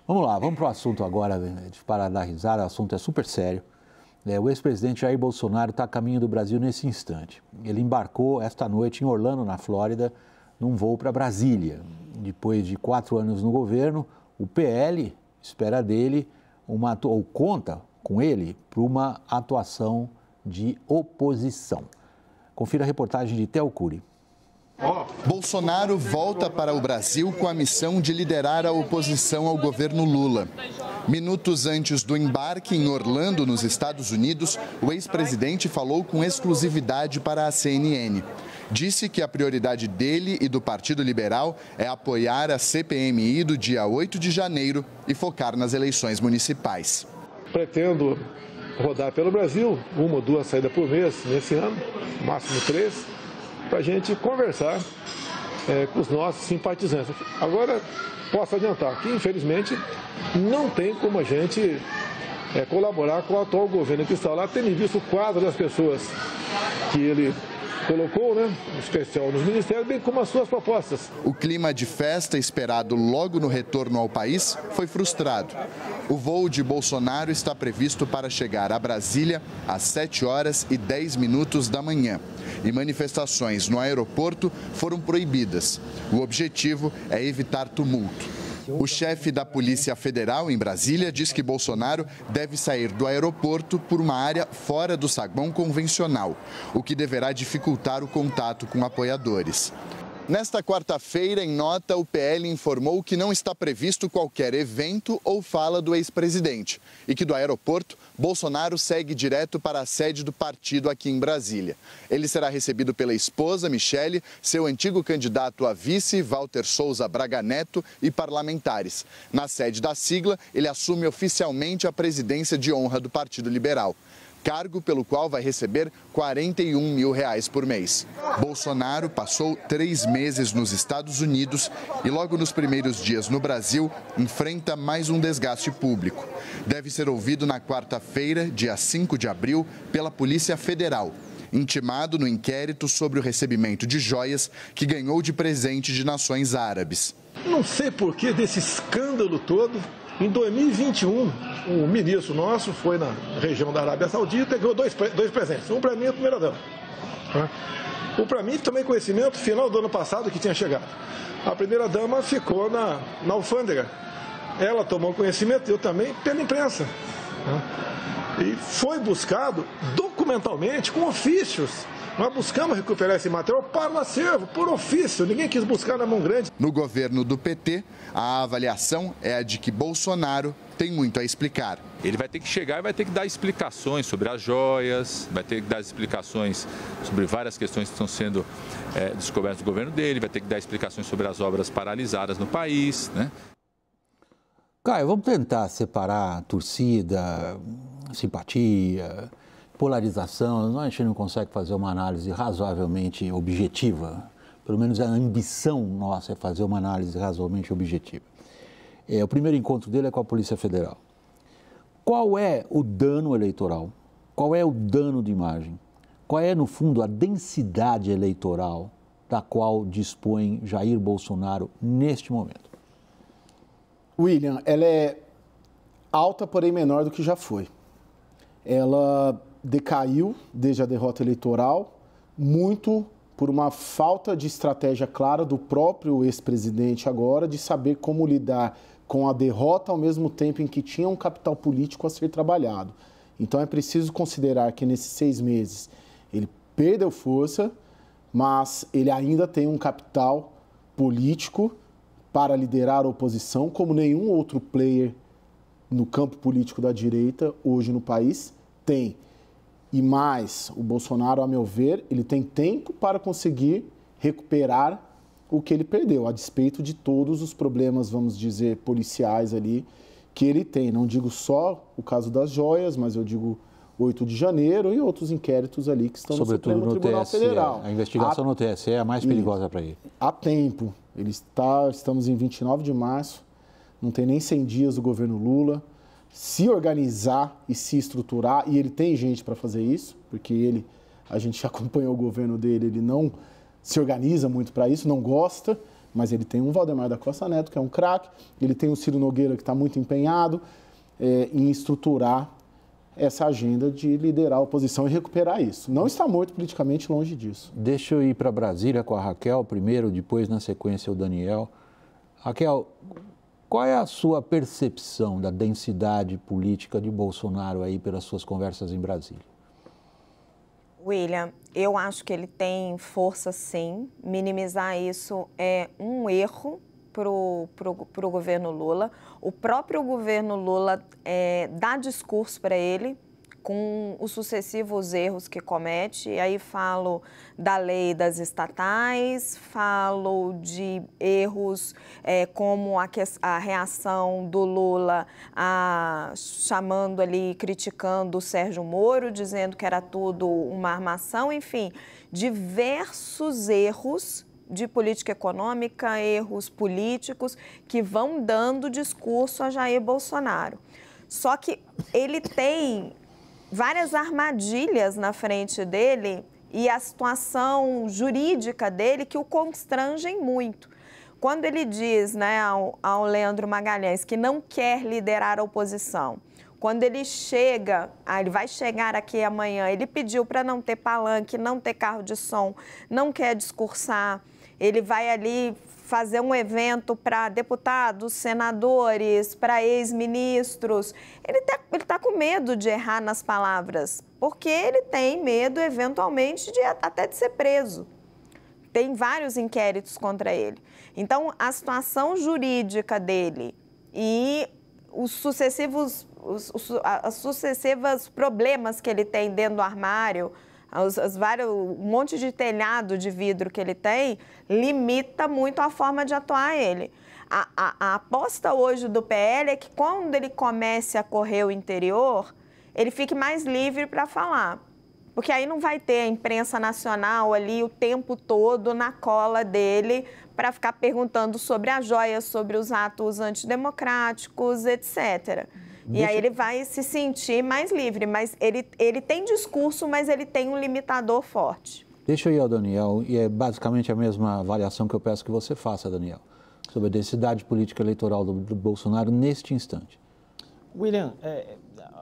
Vamos lá, vamos para o assunto agora, para dar risada, o assunto é super sério. O ex-presidente Jair Bolsonaro está a caminho do Brasil nesse instante. Ele embarcou esta noite em Orlando, na Flórida, num voo para Brasília. Depois de 4 anos no governo, o PL espera dele, ou conta com ele, para uma atuação de oposição. Confira a reportagem de Theo Cury. Bolsonaro volta para o Brasil com a missão de liderar a oposição ao governo Lula. Minutos antes do embarque em Orlando, nos Estados Unidos, o ex-presidente falou com exclusividade para a CNN. Disse que a prioridade dele e do Partido Liberal é apoiar a CPMI do dia 8 de janeiro e focar nas eleições municipais. Pretendo rodar pelo Brasil, 1 ou 2 saídas por mês nesse ano, máximo 3, para a gente conversar com os nossos simpatizantes. Agora, posso adiantar que, infelizmente, não tem como a gente colaborar com o atual governo que está lá, tendo visto o quadro das pessoas que ele colocou, em especial nos ministérios, bem como as suas propostas. O clima de festa esperado logo no retorno ao país foi frustrado. O voo de Bolsonaro está previsto para chegar a Brasília às 7h10 da manhã. E manifestações no aeroporto foram proibidas. O objetivo é evitar tumulto. O chefe da Polícia Federal em Brasília diz que Bolsonaro deve sair do aeroporto por uma área fora do saguão convencional, o que deverá dificultar o contato com apoiadores. Nesta quarta-feira, em nota, o PL informou que não está previsto qualquer evento ou fala do ex-presidente e que do aeroporto, Bolsonaro segue direto para a sede do partido aqui em Brasília. Ele será recebido pela esposa, Michele, seu antigo candidato a vice, Walter Souza Braga Neto, e parlamentares. Na sede da sigla, ele assume oficialmente a presidência de honra do Partido Liberal, cargo pelo qual vai receber R$41 mil por mês. Bolsonaro passou 3 meses nos Estados Unidos e logo nos primeiros dias no Brasil enfrenta mais um desgaste público. Deve ser ouvido na quarta-feira, dia 5 de abril, pela Polícia Federal, intimado no inquérito sobre o recebimento de joias que ganhou de presente de nações árabes. Não sei por que desse escândalo todo. Em 2021, o ministro nosso foi na região da Arábia Saudita e ganhou dois presentes. Um para mim e a primeira-dama. Um para mim, também conhecimento, final do ano passado que tinha chegado. A primeira-dama ficou na alfândega. Ela tomou conhecimento, eu também, pela imprensa. E foi buscado documentalmente, com ofícios. Nós buscamos recuperar esse material para o acervo, por ofício. Ninguém quis buscar na mão grande. No governo do PT, a avaliação é a de que Bolsonaro tem muito a explicar. Ele vai ter que chegar e vai ter que dar explicações sobre as joias, vai ter que dar explicações sobre várias questões que estão sendo descobertas no governo dele, vai ter que dar explicações sobre as obras paralisadas no país, Caio, vamos tentar separar torcida, simpatia, polarização. A gente não consegue fazer uma análise razoavelmente objetiva. Pelo menos a ambição nossa é fazer uma análise razoavelmente objetiva. O primeiro encontro dele é com a Polícia Federal. Qual é o dano eleitoral? Qual é o dano de imagem? Qual é, no fundo, a densidade eleitoral da qual dispõe Jair Bolsonaro neste momento? William, ela é alta, porém menor do que já foi. Ela decaiu desde a derrota eleitoral, muito por uma falta de estratégia clara do próprio ex-presidente agora, de saber como lidar com a derrota ao mesmo tempo em que tinha um capital político a ser trabalhado. Então é preciso considerar que nesses 6 meses ele perdeu força, mas ele ainda tem um capital político para liderar a oposição, como nenhum outro player no campo político da direita hoje no país tem. E mais, o Bolsonaro, a meu ver, ele tem tempo para conseguir recuperar o que ele perdeu, a despeito de todos os problemas, vamos dizer, policiais ali que ele tem. Não digo só o caso das joias, mas eu digo 8 de janeiro e outros inquéritos ali que estão sobretudo no Supremo Tribunal TSE. Federal. A investigação no TSE é a mais perigosa para ele. Há tempo. Estamos em 29 de março, não tem nem 100 dias do governo Lula. Se organizar e se estruturar, e ele tem gente para fazer isso, porque a gente acompanhou o governo dele, ele não se organiza muito para isso, não gosta, mas ele tem um Valdemar da Costa Neto, que é um craque, ele tem o Ciro Nogueira, que está muito empenhado em estruturar essa agenda de liderar a oposição e recuperar isso. Não está morto politicamente, longe disso. Deixa eu ir para Brasília com a Raquel primeiro, depois na sequência o Daniel. Raquel, qual é a sua percepção da densidade política de Bolsonaro aí pelas suas conversas em Brasília? William, eu acho que ele tem força, sim. Minimizar isso é um erro para o governo Lula. O próprio governo Lula dá discurso para ele com os sucessivos erros que comete. E aí falo da lei das estatais, falo de erros como a reação do Lula chamando ali, criticando o Sérgio Moro, dizendo que era tudo uma armação, enfim, diversos erros de política econômica, erros políticos que vão dando discurso a Jair Bolsonaro. Só que ele tem várias armadilhas na frente dele e a situação jurídica dele que o constrangem muito. Quando ele diz, né, ao Leandro Magalhães que não quer liderar a oposição, quando ele ele vai chegar aqui amanhã, ele pediu para não ter palanque, não ter carro de som, não quer discursar, ele vai ali fazer um evento para deputados, senadores, para ex-ministros. Ele tá com medo de errar nas palavras, porque ele tem medo, eventualmente, até de ser preso. Tem vários inquéritos contra ele. Então, a situação jurídica dele e os sucessivos problemas que ele tem dentro do armário, um monte de telhado de vidro que ele tem, limita muito a forma de atuar ele. A aposta hoje do PL é que quando ele comece a correr o interior, ele fique mais livre para falar. Porque aí não vai ter a imprensa nacional ali o tempo todo na cola dele para ficar perguntando sobre as joias, sobre os atos antidemocráticos, etc. E aí ele vai se sentir mais livre, mas ele tem discurso, mas ele tem um limitador forte. Deixa eu ir ao Daniel, e é basicamente a mesma avaliação que eu peço que você faça, Daniel, sobre a densidade política eleitoral do Bolsonaro neste instante. William,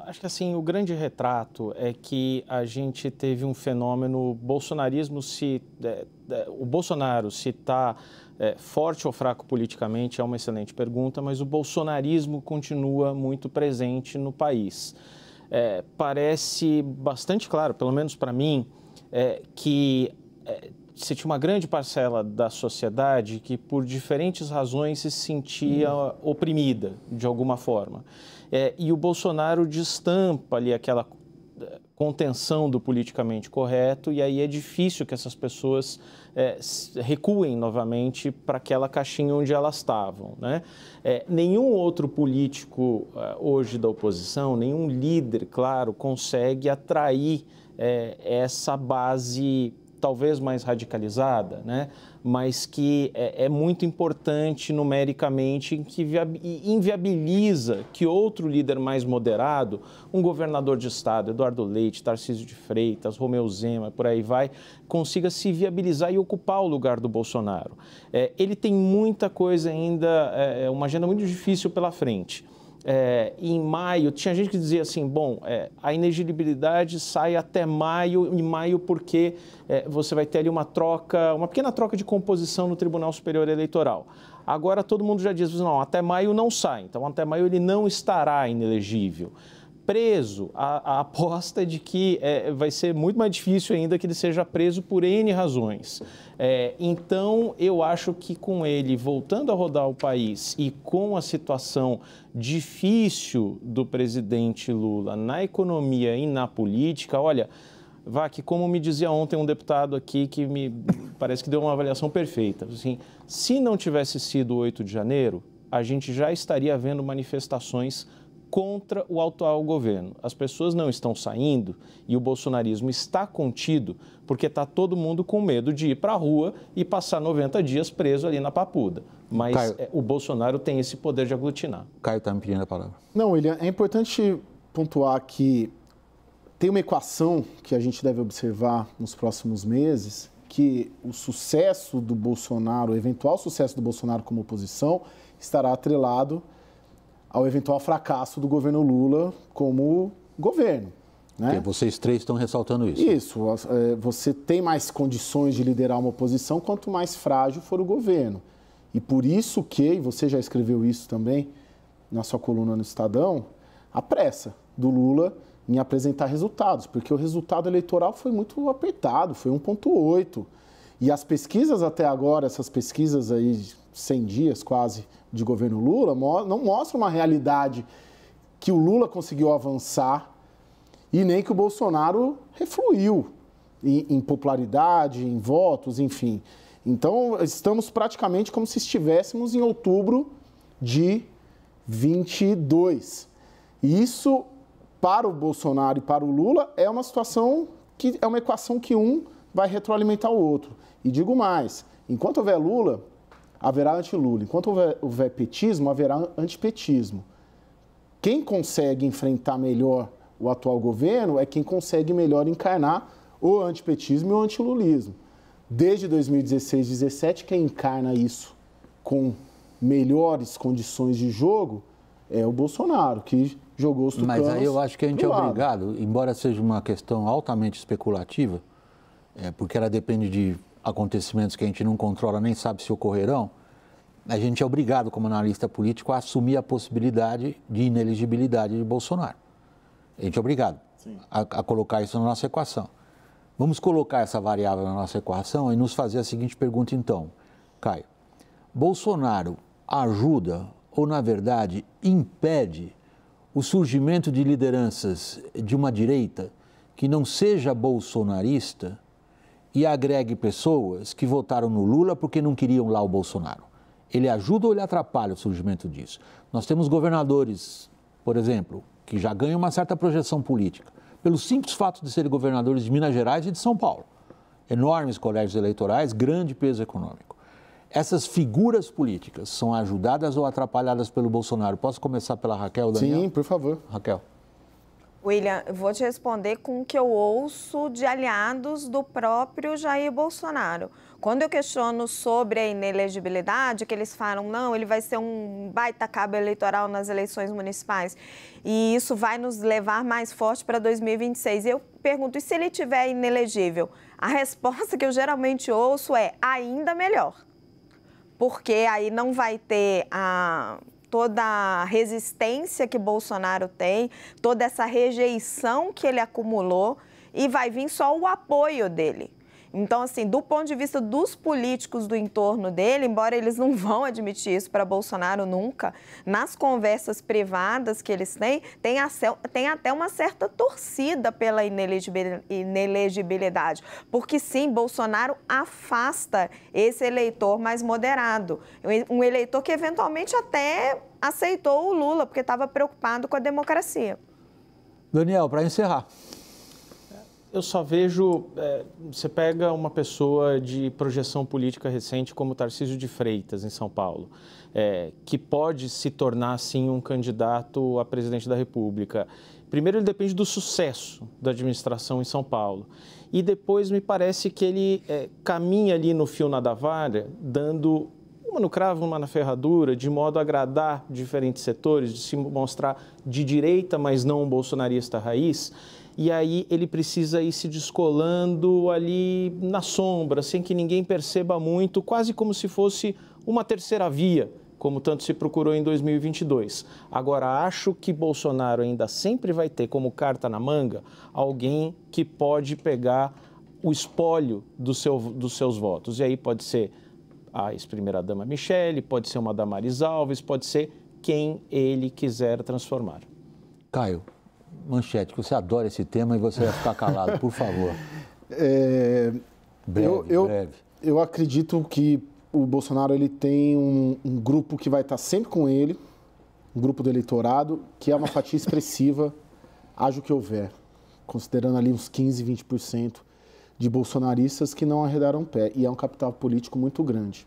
acho que assim, o grande retrato é que a gente teve um fenômeno, o Bolsonaro se está forte ou fraco politicamente é uma excelente pergunta, mas o bolsonarismo continua muito presente no país. Parece bastante claro, pelo menos para mim, que se tinha uma grande parcela da sociedade que por diferentes razões se sentia oprimida de alguma forma. E o Bolsonaro destampa ali aquela contenção do politicamente correto, e aí é difícil que essas pessoas recuem novamente para aquela caixinha onde elas estavam, né? Nenhum outro político hoje da oposição, nenhum líder, claro, consegue atrair essa base talvez mais radicalizada, né? Mas que é muito importante numericamente, que inviabiliza que outro líder mais moderado, um governador de estado, Eduardo Leite, Tarcísio de Freitas, Romeu Zema, por aí vai, consiga se viabilizar e ocupar o lugar do Bolsonaro. Ele tem muita coisa ainda, uma agenda muito difícil pela frente. Em maio, tinha gente que dizia assim, bom, a inelegibilidade sai até maio, em maio porque você vai ter ali uma pequena troca de composição no Tribunal Superior Eleitoral. Agora todo mundo já diz, não, até maio não sai, então até maio ele não estará inelegível. Preso, a aposta é de que vai ser muito mais difícil ainda que ele seja preso por N razões. Então, eu acho que com ele voltando a rodar o país e com a situação difícil do presidente Lula na economia e na política, olha, Vac, como me dizia ontem um deputado aqui que me parece que deu uma avaliação perfeita, assim, se não tivesse sido o 8 de janeiro, a gente já estaria vendo manifestações contra o atual governo. As pessoas não estão saindo e o bolsonarismo está contido porque está todo mundo com medo de ir para a rua e passar 90 dias preso ali na Papuda. Mas o Bolsonaro tem esse poder de aglutinar. Caio está me pedindo a palavra. Não, William, é importante pontuar que tem uma equação que a gente deve observar nos próximos meses, que o sucesso do Bolsonaro, o eventual sucesso do Bolsonaro como oposição, estará atrelado ao eventual fracasso do governo Lula como governo. Né? Porque vocês três estão ressaltando isso. Isso. Você tem mais condições de liderar uma oposição quanto mais frágil for o governo. E por isso que, e você já escreveu isso também na sua coluna no Estadão, a pressa do Lula em apresentar resultados, porque o resultado eleitoral foi muito apertado, foi 1,8. E as pesquisas até agora, essas pesquisas aí, 100 dias quase de governo Lula, não mostram uma realidade que o Lula conseguiu avançar e nem que o Bolsonaro refluiu em popularidade, em votos, enfim. Então, estamos praticamente como se estivéssemos em outubro de 22. E isso, para o Bolsonaro e para o Lula, é uma situação que é uma equação que um vai retroalimentar o outro. E digo mais, enquanto houver Lula, haverá anti-Lula. Enquanto houver petismo, haverá antipetismo. Quem consegue enfrentar melhor o atual governo é quem consegue melhor encarnar o antipetismo e o antilulismo. Desde 2016, 2017, quem encarna isso com melhores condições de jogo é o Bolsonaro, que jogou os tucanos. Mas aí eu acho que a gente é obrigado, embora seja uma questão altamente especulativa, porque ela depende de acontecimentos que a gente não controla, nem sabe se ocorrerão, a gente é obrigado, como analista político, a assumir a possibilidade de inelegibilidade de Bolsonaro. A gente é obrigado a colocar isso na nossa equação. Vamos colocar essa variável na nossa equação e nos fazer a seguinte pergunta, então, Caio. Bolsonaro ajuda ou, na verdade, impede o surgimento de lideranças de uma direita que não seja bolsonarista e agregue pessoas que votaram no Lula porque não queriam lá o Bolsonaro? Ele ajuda ou ele atrapalha o surgimento disso? Nós temos governadores, por exemplo, que já ganham uma certa projeção política, pelos simples fatos de serem governadores de Minas Gerais e de São Paulo. Enormes colégios eleitorais, grande peso econômico. Essas figuras políticas são ajudadas ou atrapalhadas pelo Bolsonaro? Posso começar pela Raquel, Daniel? Sim, por favor. Raquel. William, eu vou te responder com o que eu ouço de aliados do próprio Jair Bolsonaro. Quando eu questiono sobre a inelegibilidade, que eles falam, não, ele vai ser um baita cabo eleitoral nas eleições municipais e isso vai nos levar mais forte para 2026. Eu pergunto, e se ele tiver inelegível? A resposta que eu geralmente ouço é ainda melhor, porque aí não vai ter toda a resistência que Bolsonaro tem, toda essa rejeição que ele acumulou e vai vir só o apoio dele. Então, assim, do ponto de vista dos políticos do entorno dele, embora eles não vão admitir isso para Bolsonaro nunca, nas conversas privadas que eles têm, tem até uma certa torcida pela inelegibilidade. Porque, sim, Bolsonaro afasta esse eleitor mais moderado. Um eleitor que, eventualmente, até aceitou o Lula, porque estava preocupado com a democracia. Daniel, para encerrar. Eu só vejo, você pega uma pessoa de projeção política recente como Tarcísio de Freitas, em São Paulo, que pode se tornar, sim, um candidato a presidente da República. Primeiro, ele depende do sucesso da administração em São Paulo. E depois, me parece que ele caminha ali no fio da vara, dando uma no cravo, uma na ferradura, de modo a agradar diferentes setores, de se mostrar de direita, mas não um bolsonarista raiz. E aí ele precisa ir se descolando ali na sombra, sem que ninguém perceba muito, quase como se fosse uma terceira via, como tanto se procurou em 2022. Agora, acho que Bolsonaro ainda sempre vai ter como carta na manga alguém que pode pegar o espólio dos seus votos. E aí pode ser a ex-primeira-dama Michele, pode ser uma Damares Alves, pode ser quem ele quiser transformar. Caio. Manchete, que você adora esse tema e você vai ficar calado, por favor. Breve. Eu acredito que o Bolsonaro ele tem um grupo que vai estar sempre com ele, um grupo do eleitorado, que é uma fatia expressiva, haja o que houver, considerando ali uns 15%, 20% de bolsonaristas que não arredaram pé, e é um capital político muito grande.